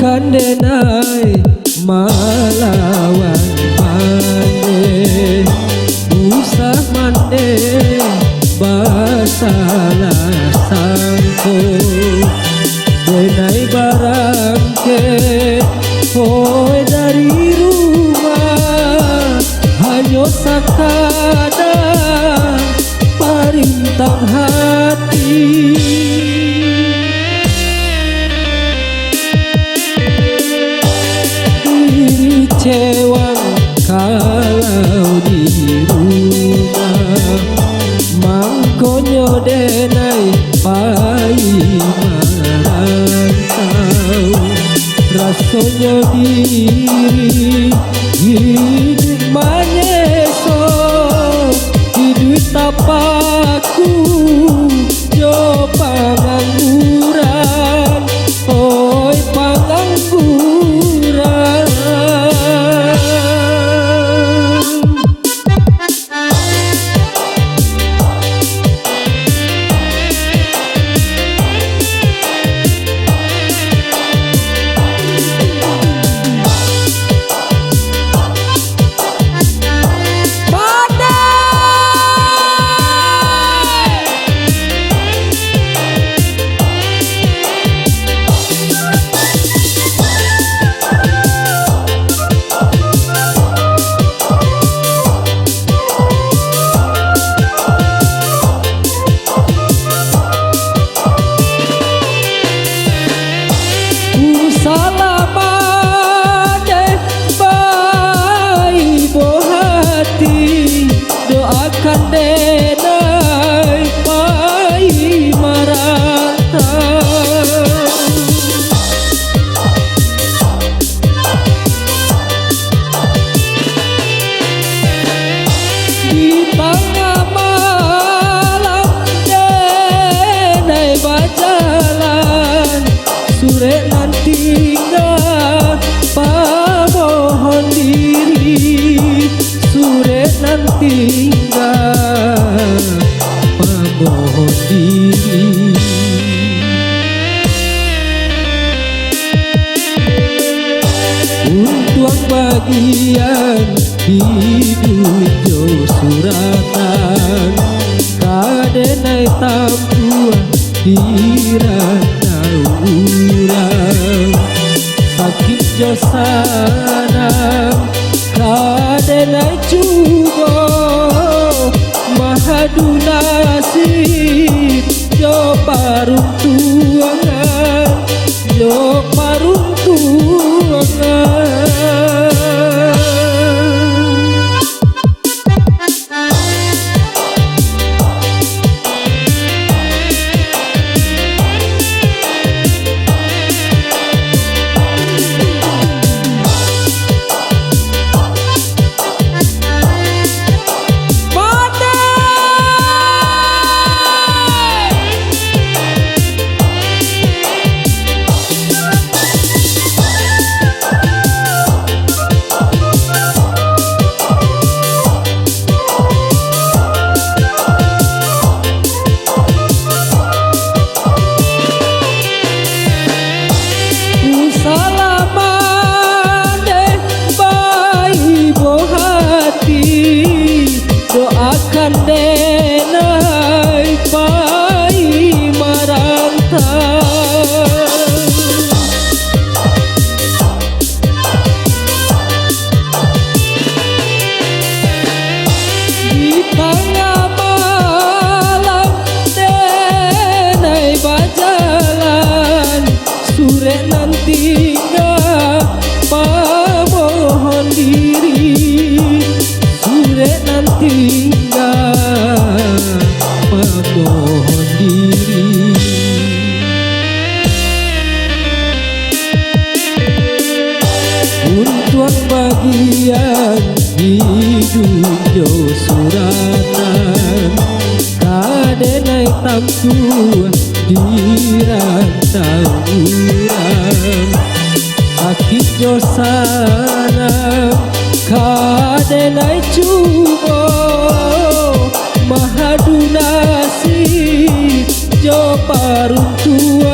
kandenai malawan mande usah mande basalah sangko denai barangke hoi dari rumah hanya sakada parintang hati cewang kalau di rumah mangkonyo denai pai merantau rasanya diri hidup manyeso hidup tapaku jo pangangguran oi pangangguran doakan denai pai marantau di tengah malam denai berjalan sore nanti nggak pamohon diri sore nanti nggak pamohon diri untuk bagian hidup jo suratan kadenai tampuan dirantau urang sakit jo sanang kadenai juga mahadu nasib jo paruntuangan jo paruntuangan doakan denai pai marantau di tengah malam denai berjalan sore nanti nggak pamohon diri sore nanti nggak pamohon diri untuk bagian hidup jo suratan kadenai tamku dirantau urang sakit jo sanang kadenai cubo mahadu nasib jo paruntua